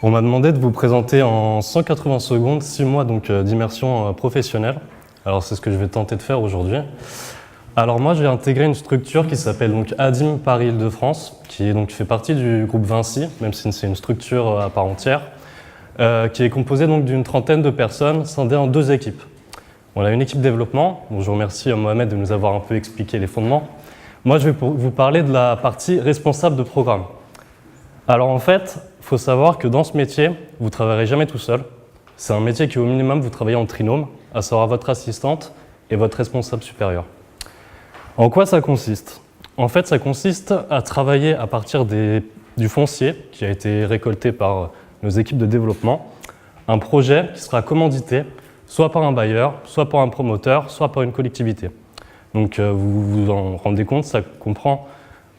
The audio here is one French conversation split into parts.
On m'a demandé de vous présenter en 180 secondes 6 mois d'immersion professionnelle. Alors c'est ce que je vais tenter de faire aujourd'hui. Alors moi j'ai intégré une structure qui s'appelle ADIM Paris Île-de-France, qui fait partie du groupe Vinci, même si c'est une structure à part entière, qui est composée d'une trentaine de personnes scindées en 2 équipes. On a une équipe développement, je remercie Mohamed de nous avoir un peu expliqué les fondements. Moi je vais vous parler de la partie responsable de programme. Alors en fait, il faut savoir que dans ce métier, vous ne travaillerez jamais tout seul. C'est un métier qui au minimum vous travaillez en trinôme, à savoir votre assistante et votre responsable supérieur. En quoi ça consiste? En fait, ça consiste à travailler à partir du foncier qui a été récolté par nos équipes de développement, un projet qui sera commandité soit par un bailleur, soit par un promoteur, soit par une collectivité. Donc vous vous en rendez compte, ça comprend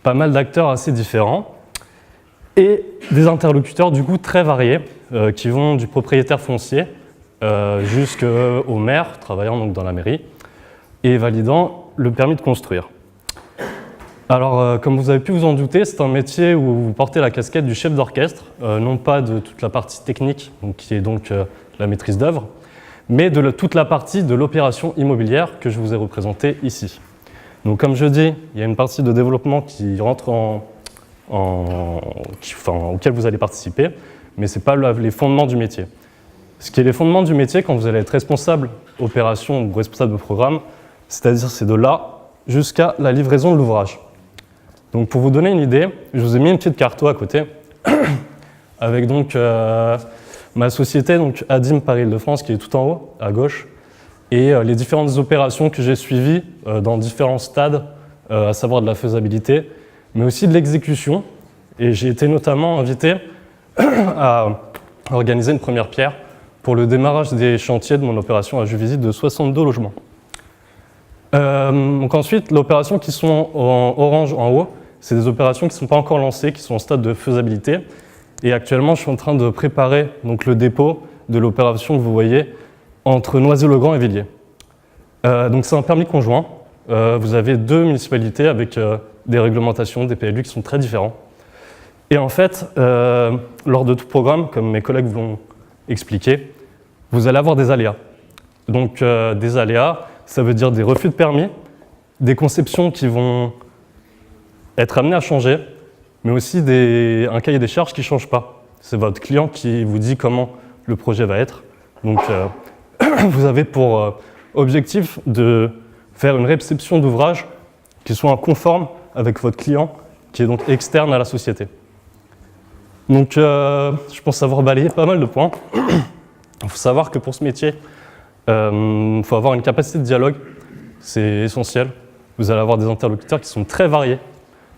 pas mal d'acteurs assez différents et des interlocuteurs du coup très variés qui vont du propriétaire foncier jusqu'au maire travaillant dans la mairie et validant le permis de construire. Alors comme vous avez pu vous en douter, c'est un métier où vous portez la casquette du chef d'orchestre, non pas de toute la partie technique qui est la maîtrise d'œuvre, mais de toute la partie de l'opération immobilière que je vous ai représentée ici. Donc comme je dis, il y a une partie de développement qui rentre auquel vous allez participer, mais ce n'est pas les fondements du métier. Ce qui est les fondements du métier, quand vous allez être responsable opération ou responsable de programme, c'est-à-dire c'est de là jusqu'à la livraison de l'ouvrage. Donc pour vous donner une idée, je vous ai mis une petite carto à côté, avec ma société ADIM Paris Île-de-France qui est tout en haut, à gauche, et les différentes opérations que j'ai suivies dans différents stades, à savoir de la faisabilité, mais aussi de l'exécution. Et j'ai été notamment invité à organiser une première pierre pour le démarrage des chantiers de mon opération à Juvisy de 62 logements. Ensuite, l'opération qui sont en orange en haut, c'est des opérations qui ne sont pas encore lancées, qui sont en stade de faisabilité. Et actuellement, je suis en train de préparer le dépôt de l'opération que vous voyez entre Noisy-le-Grand et Villiers. C'est un permis conjoint. Vous avez 2 municipalités avec des réglementations, des PLU qui sont très différents. Et en fait, lors de tout programme, comme mes collègues vous l'ont expliqué, vous allez avoir des aléas. Des aléas, ça veut dire des refus de permis, des conceptions qui vont être amenées à changer, mais aussi un cahier des charges qui ne change pas. C'est votre client qui vous dit comment le projet va être. Vous avez pour objectif de faire une réception d'ouvrage qui soit conforme avec votre client, qui est externe à la société. Je pense avoir balayé pas mal de points. Il faut savoir que pour ce métier, il faut avoir une capacité de dialogue, c'est essentiel. Vous allez avoir des interlocuteurs qui sont très variés.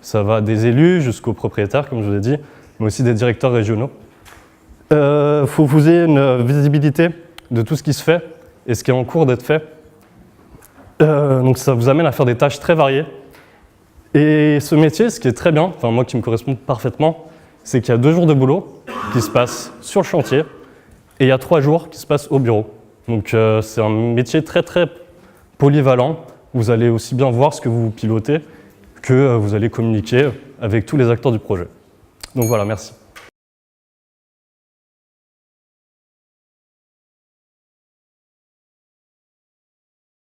Ça va des élus jusqu'aux propriétaires, comme je vous l'ai dit, mais aussi des directeurs régionaux. Il faut que vous ayez une visibilité de tout ce qui se fait et ce qui est en cours d'être fait. Ça vous amène à faire des tâches très variées. Et ce métier, ce qui est très bien, moi qui me correspond parfaitement, c'est qu'il y a 2 jours de boulot qui se passent sur le chantier et il y a 3 jours qui se passent au bureau. C'est un métier très très polyvalent. Vous allez aussi bien voir ce que vous pilotez que vous allez communiquer avec tous les acteurs du projet. Donc voilà, merci.